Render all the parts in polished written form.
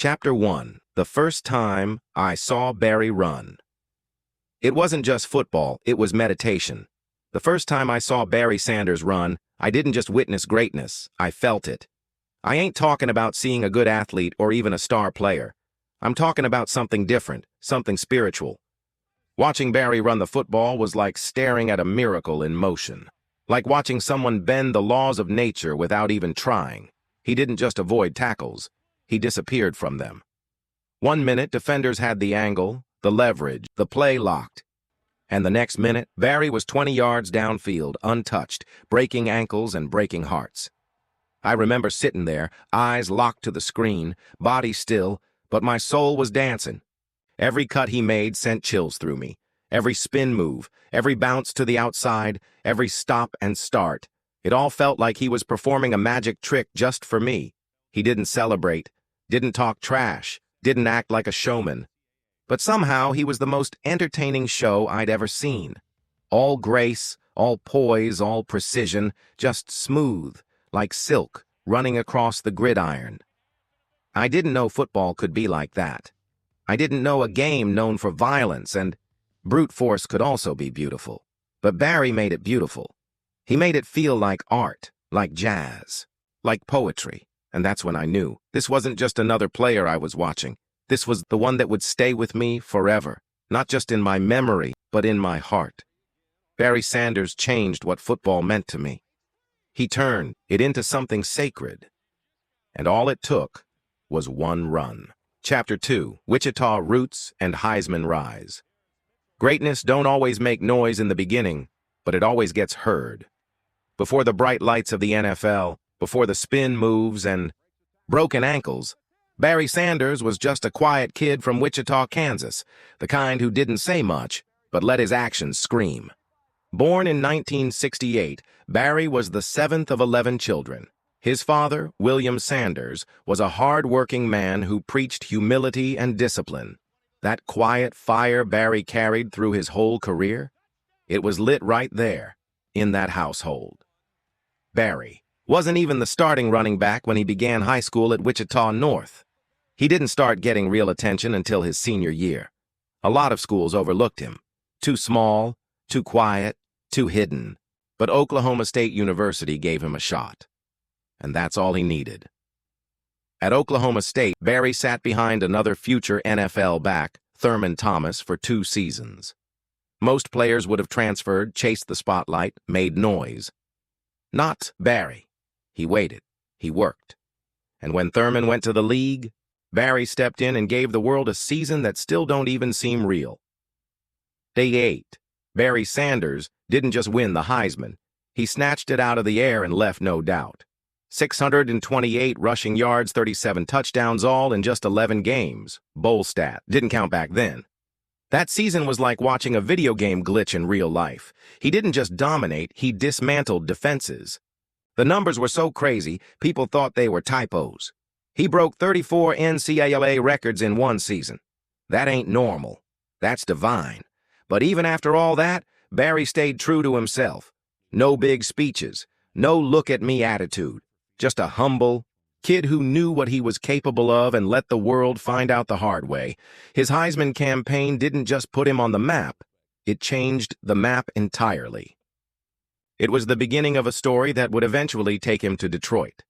Chapter 1. The First Time I Saw Barry Run. It wasn't just football, it was meditation. The first time I saw Barry Sanders run, I didn't just witness greatness, I felt it. I ain't talking about seeing a good athlete or even a star player. I'm talking about something different, something spiritual. Watching Barry run the football was like staring at a miracle in motion. Like watching someone bend the laws of nature without even trying. He didn't just avoid tackles. He disappeared from them. 1 minute, defenders had the angle, the leverage, the play locked. And the next minute, Barry was 20 yards downfield, untouched, breaking ankles and breaking hearts. I remember sitting there, eyes locked to the screen, body still, but my soul was dancing. Every cut he made sent chills through me. Every spin move, every bounce to the outside, every stop and start. It all felt like he was performing a magic trick just for me. He didn't celebrate, didn't talk trash, didn't act like a showman. But somehow he was the most entertaining show I'd ever seen. All grace, all poise, all precision, just smooth, like silk, running across the gridiron. I didn't know football could be like that. I didn't know a game known for violence and brute force could also be beautiful. But Barry made it beautiful. He made it feel like art, like jazz, like poetry. And that's when I knew this wasn't just another player I was watching. This was the one that would stay with me forever, not just in my memory, but in my heart. Barry Sanders changed what football meant to me. He turned it into something sacred. And all it took was one run. Chapter 2. Wichita Roots and Heisman Rise. Greatness don't always make noise in the beginning, but it always gets heard. Before the bright lights of the NFL, before the spin moves and broken ankles, Barry Sanders was just a quiet kid from Wichita, Kansas, the kind who didn't say much, but let his actions scream. Born in 1968, Barry was the 7th of 11 children. His father, William Sanders, was a hard-working man who preached humility and discipline. That quiet fire Barry carried through his whole career, it was lit right there, in that household. Barry wasn't even the starting running back when he began high school at Wichita North. He didn't start getting real attention until his senior year. A lot of schools overlooked him. Too small, too quiet, too hidden. But Oklahoma State University gave him a shot. And that's all he needed. At Oklahoma State, Barry sat behind another future NFL back, Thurman Thomas, for 2 seasons. Most players would have transferred, chased the spotlight, made noise. Not Barry. He waited. He worked. And when Thurman went to the league, Barry stepped in and gave the world a season that still don't even seem real. Day 8. Barry Sanders didn't just win the Heisman. He snatched it out of the air and left no doubt. 628 rushing yards, 37 touchdowns all in just 11 games. Bowl stat. Didn't count back then. That season was like watching a video game glitch in real life. He didn't just dominate, he dismantled defenses. The numbers were so crazy, people thought they were typos. He broke 34 NCAA records in 1 season. That ain't normal. That's divine. But even after all that, Barry stayed true to himself. No big speeches, no look-at-me attitude. Just a humble kid who knew what he was capable of and let the world find out the hard way. His Heisman campaign didn't just put him on the map, it changed the map entirely. It was the beginning of a story that would eventually take him to Detroit,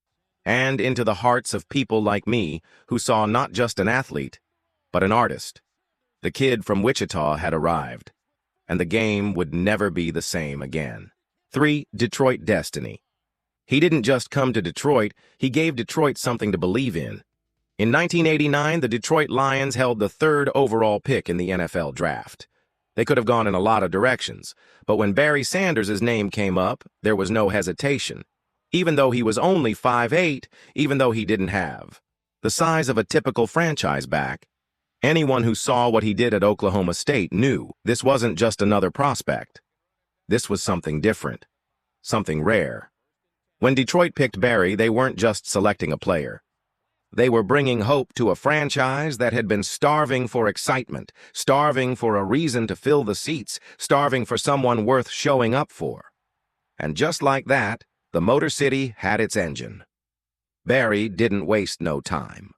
and into the hearts of people like me who saw not just an athlete, but an artist. The kid from Wichita had arrived, and the game would never be the same again. 3. Detroit Destiny. He didn't just come to Detroit, he gave Detroit something to believe in. In 1989, the Detroit Lions held the 3rd overall pick in the NFL draft. They could have gone in a lot of directions, but when Barry Sanders' name came up, there was no hesitation. Even though he was only 5'8", even though he didn't have the size of a typical franchise back, anyone who saw what he did at Oklahoma State knew this wasn't just another prospect. This was something different, something rare. When Detroit picked Barry, they weren't just selecting a player. They were bringing hope to a franchise that had been starving for excitement, starving for a reason to fill the seats, starving for someone worth showing up for. And just like that, the Motor City had its engine. Barry didn't waste no time.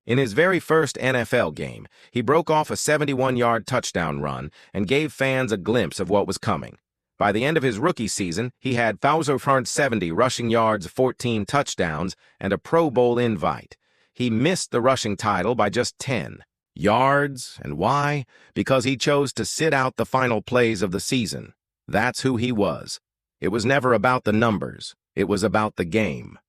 In his very first NFL game, he broke off a 71-yard touchdown run and gave fans a glimpse of what was coming. By the end of his rookie season, he had 1,070 rushing yards, 14 touchdowns, and a Pro Bowl invite. He missed the rushing title by just 10 yards. And why? Because he chose to sit out the final plays of the season. That's who he was. It was never about the numbers. It was about the game.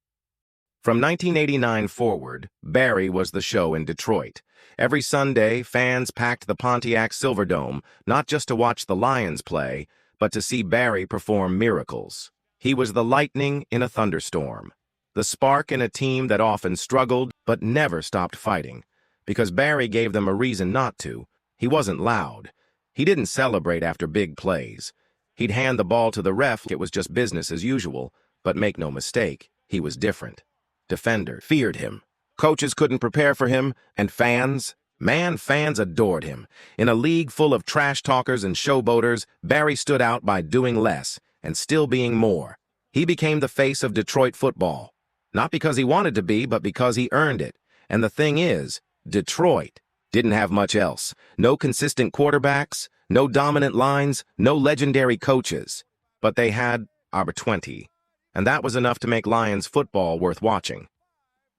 From 1989 forward, Barry was the show in Detroit. Every Sunday, fans packed the Pontiac Silverdome, not just to watch the Lions play, but to see Barry perform miracles. He was the lightning in a thunderstorm, the spark in a team that often struggled but never stopped fighting. Because Barry gave them a reason not to. He wasn't loud. He didn't celebrate after big plays. He'd hand the ball to the ref. It was just business as usual, but make no mistake, he was different. Defenders feared him. Coaches couldn't prepare for him, and fans adored him. In a league full of trash talkers and showboaters, Barry stood out by doing less and still being more. He became the face of Detroit football. Not because he wanted to be, but because he earned it. And the thing is, Detroit didn't have much else. No consistent quarterbacks, no dominant lines, no legendary coaches. But they had Arbor 20. And that was enough to make Lions football worth watching.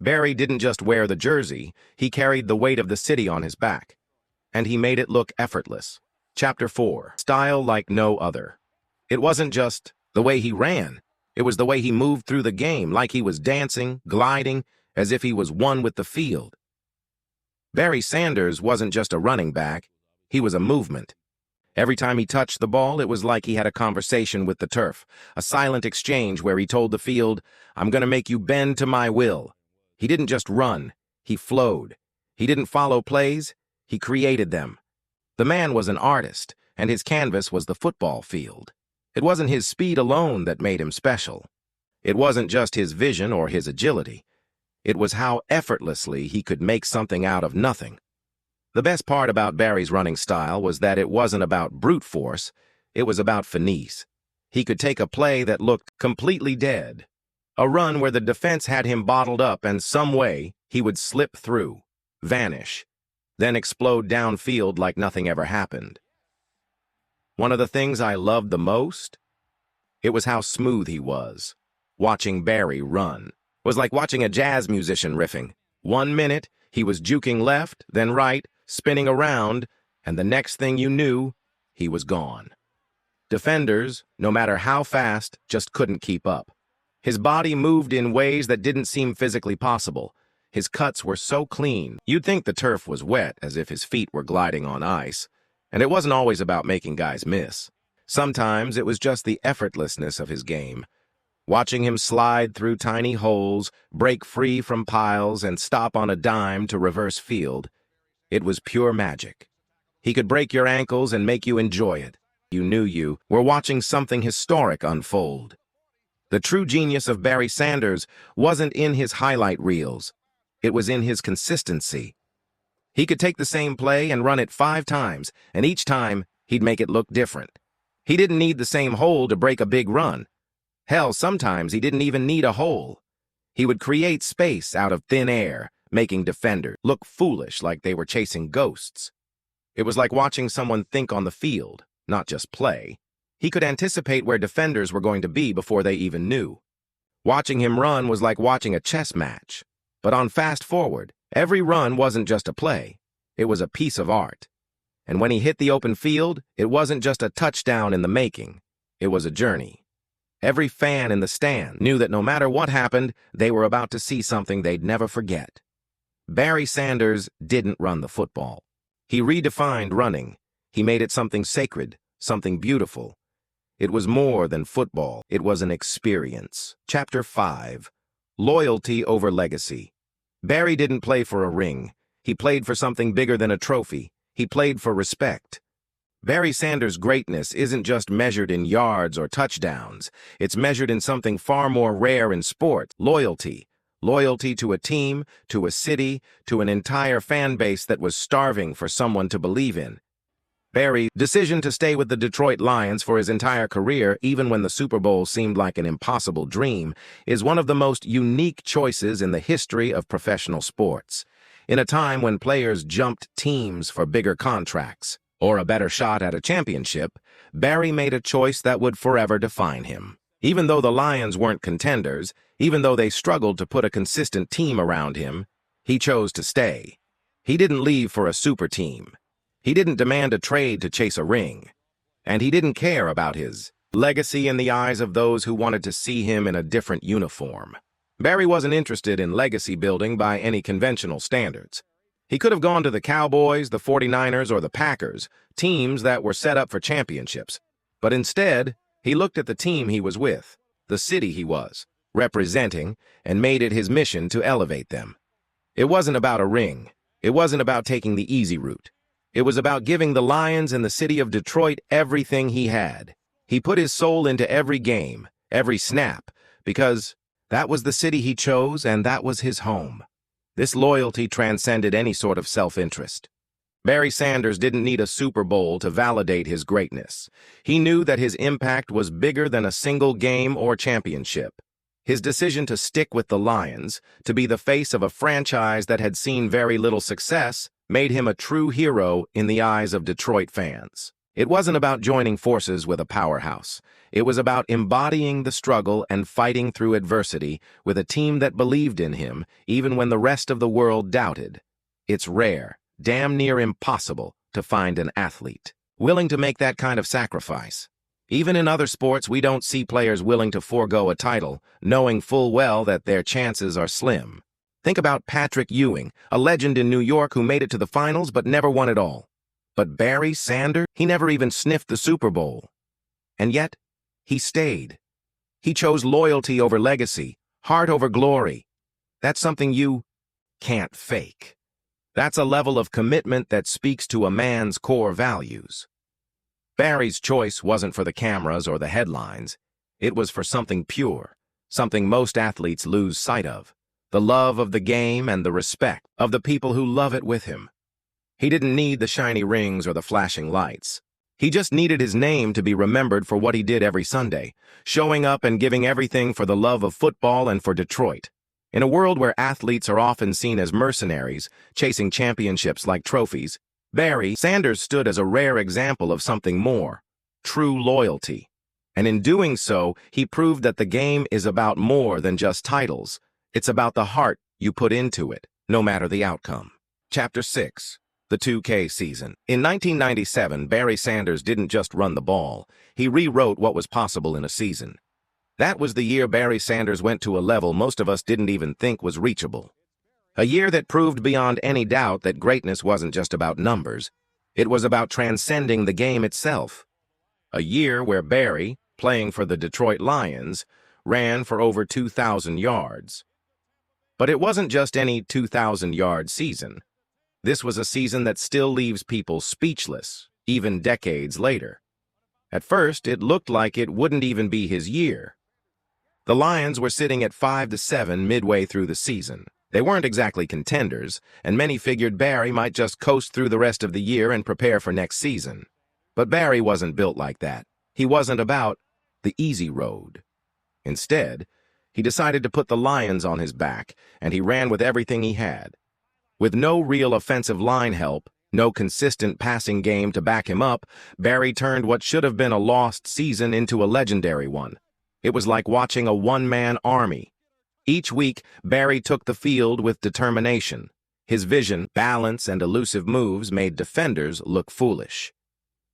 Barry didn't just wear the jersey, he carried the weight of the city on his back. And he made it look effortless. Chapter 4. Style like no other. It wasn't just the way he ran. It was the way he moved through the game, like he was dancing, gliding, as if he was one with the field. Barry Sanders wasn't just a running back, he was a movement. Every time he touched the ball, it was like he had a conversation with the turf, a silent exchange where he told the field, "I'm going to make you bend to my will." He didn't just run, he flowed. He didn't follow plays, he created them. The man was an artist, and his canvas was the football field. It wasn't his speed alone that made him special. It wasn't just his vision or his agility. It was how effortlessly he could make something out of nothing. The best part about Barry's running style was that it wasn't about brute force, it was about finesse. He could take a play that looked completely dead, a run where the defense had him bottled up, and some way he would slip through, vanish, then explode downfield like nothing ever happened. One of the things I loved the most? It was how smooth he was. Watching Barry run was like watching a jazz musician riffing. 1 minute, he was juking left, then right, spinning around, and the next thing you knew, he was gone. Defenders, no matter how fast, just couldn't keep up. His body moved in ways that didn't seem physically possible. His cuts were so clean, you'd think the turf was wet, as if his feet were gliding on ice. And it wasn't always about making guys miss. Sometimes it was just the effortlessness of his game. Watching him slide through tiny holes, break free from piles, and stop on a dime to reverse field, it was pure magic. He could break your ankles and make you enjoy it. You knew you were watching something historic unfold. The true genius of Barry Sanders wasn't in his highlight reels. It was in his consistency. He could take the same play and run it 5 times, and each time, he'd make it look different. He didn't need the same hole to break a big run. Hell, sometimes he didn't even need a hole. He would create space out of thin air, making defenders look foolish like they were chasing ghosts. It was like watching someone think on the field, not just play. He could anticipate where defenders were going to be before they even knew. Watching him run was like watching a chess match. But on fast forward, every run wasn't just a play. It was a piece of art. And when he hit the open field, it wasn't just a touchdown in the making. It was a journey. Every fan in the stand knew that no matter what happened, they were about to see something they'd never forget. Barry Sanders didn't run the football. He redefined running. He made it something sacred, something beautiful. It was more than football. It was an experience. Chapter 5. Loyalty over legacy. Barry didn't play for a ring. He played for something bigger than a trophy. He played for respect. Barry Sanders' greatness isn't just measured in yards or touchdowns. It's measured in something far more rare in sport: loyalty. Loyalty to a team, to a city, to an entire fan base that was starving for someone to believe in. Barry's decision to stay with the Detroit Lions for his entire career, even when the Super Bowl seemed like an impossible dream, is one of the most unique choices in the history of professional sports. In a time when players jumped teams for bigger contracts or a better shot at a championship, Barry made a choice that would forever define him. Even though the Lions weren't contenders, even though they struggled to put a consistent team around him, he chose to stay. He didn't leave for a super team. He didn't demand a trade to chase a ring. And he didn't care about his legacy in the eyes of those who wanted to see him in a different uniform. Barry wasn't interested in legacy building by any conventional standards. He could have gone to the Cowboys, the 49ers, or the Packers, teams that were set up for championships. But instead, he looked at the team he was with, the city he was representing, and made it his mission to elevate them. It wasn't about a ring. It wasn't about taking the easy route. It was about giving the Lions and the city of Detroit everything he had. He put his soul into every game, every snap, because that was the city he chose and that was his home. This loyalty transcended any sort of self-interest. Barry Sanders didn't need a Super Bowl to validate his greatness. He knew that his impact was bigger than a single game or championship. His decision to stick with the Lions, to be the face of a franchise that had seen very little success, made him a true hero in the eyes of Detroit fans. It wasn't about joining forces with a powerhouse. It was about embodying the struggle and fighting through adversity with a team that believed in him, even when the rest of the world doubted. It's rare, damn near impossible, to find an athlete willing to make that kind of sacrifice. Even in other sports, we don't see players willing to forego a title, knowing full well that their chances are slim. Think about Patrick Ewing, a legend in New York who made it to the finals but never won it all. But Barry Sanders, he never even sniffed the Super Bowl. And yet, he stayed. He chose loyalty over legacy, heart over glory. That's something you can't fake. That's a level of commitment that speaks to a man's core values. Barry's choice wasn't for the cameras or the headlines. It was for something pure, something most athletes lose sight of: the love of the game and the respect of the people who love it with him. He didn't need the shiny rings or the flashing lights. He just needed his name to be remembered for what he did every Sunday, showing up and giving everything for the love of football and for Detroit. In a world where athletes are often seen as mercenaries, chasing championships like trophies, Barry Sanders stood as a rare example of something more: true loyalty. And in doing so, he proved that the game is about more than just titles. It's about the heart you put into it, no matter the outcome. Chapter 6. The 2K season. In 1997, Barry Sanders didn't just run the ball. He rewrote what was possible in a season. That was the year Barry Sanders went to a level most of us didn't even think was reachable. A year that proved beyond any doubt that greatness wasn't just about numbers. It was about transcending the game itself. A year where Barry, playing for the Detroit Lions, ran for over 2,000 yards. But it wasn't just any 2,000-yard season. This was a season that still leaves people speechless, even decades later. At first, it looked like it wouldn't even be his year. The Lions were sitting at 5-7 midway through the season. They weren't exactly contenders, and many figured Barry might just coast through the rest of the year and prepare for next season. But Barry wasn't built like that. He wasn't about the easy road. Instead, he decided to put the Lions on his back, and he ran with everything he had. With no real offensive line help, no consistent passing game to back him up, Barry turned what should have been a lost season into a legendary one. It was like watching a one-man army. Each week, Barry took the field with determination. His vision, balance, and elusive moves made defenders look foolish.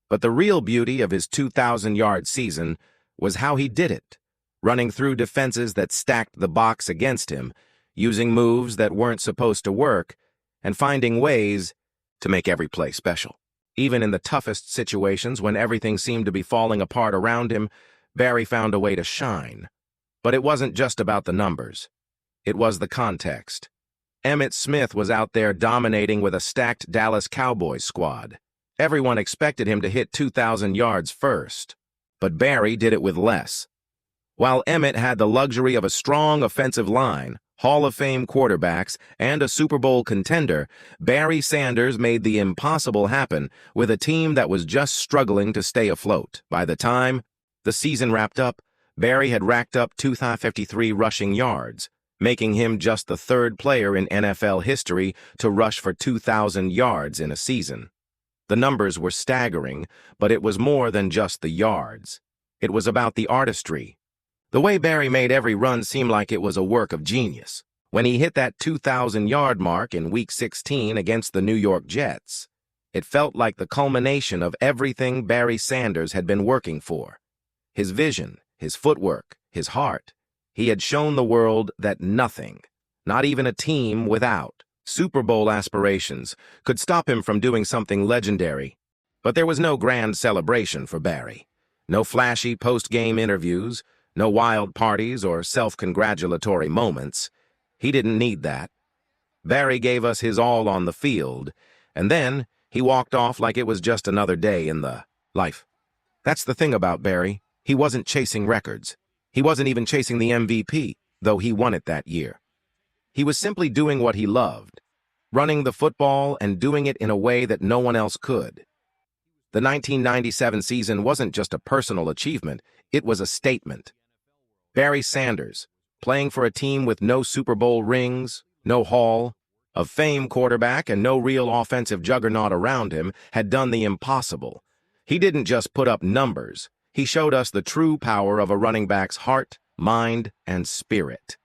But the real beauty of his 2,000-yard season was how he did it, running through defenses that stacked the box against him, using moves that weren't supposed to work, and finding ways to make every play special. Even in the toughest situations, when everything seemed to be falling apart around him, Barry found a way to shine. But it wasn't just about the numbers. It was the context. Emmitt Smith was out there dominating with a stacked Dallas Cowboys squad. Everyone expected him to hit 2,000 yards first. But Barry did it with less. While Emmitt had the luxury of a strong offensive line, Hall of Fame quarterbacks, and a Super Bowl contender, Barry Sanders made the impossible happen with a team that was just struggling to stay afloat. By the time the season wrapped up, Barry had racked up 253 rushing yards. making him just the third player in NFL history to rush for 2,000 yards in a season. The numbers were staggering, but it was more than just the yards. It was about the artistry. The way Barry made every run seem like it was a work of genius. When he hit that 2,000-yard mark in Week 16 against the New York Jets, it felt like the culmination of everything Barry Sanders had been working for. His vision, his footwork, his heart. He had shown the world that nothing, not even a team without Super Bowl aspirations, could stop him from doing something legendary. But there was no grand celebration for Barry. No flashy post-game interviews, no wild parties or self-congratulatory moments. He didn't need that. Barry gave us his all on the field, and then he walked off like it was just another day in the life. That's the thing about Barry. He wasn't chasing records. He wasn't even chasing the MVP, though he won it that year. He was simply doing what he loved, running the football and doing it in a way that no one else could. The 1997 season wasn't just a personal achievement, it was a statement. Barry Sanders, playing for a team with no Super Bowl rings, no Hall of Fame quarterback, and no real offensive juggernaut around him, had done the impossible. He didn't just put up numbers. He showed us the true power of a running back's heart, mind, and spirit.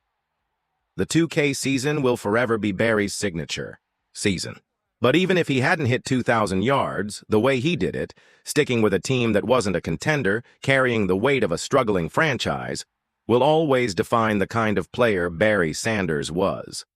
The 2K season will forever be Barry's signature season. But even if he hadn't hit 2,000 yards, the way he did it, sticking with a team that wasn't a contender, carrying the weight of a struggling franchise, will always define the kind of player Barry Sanders was.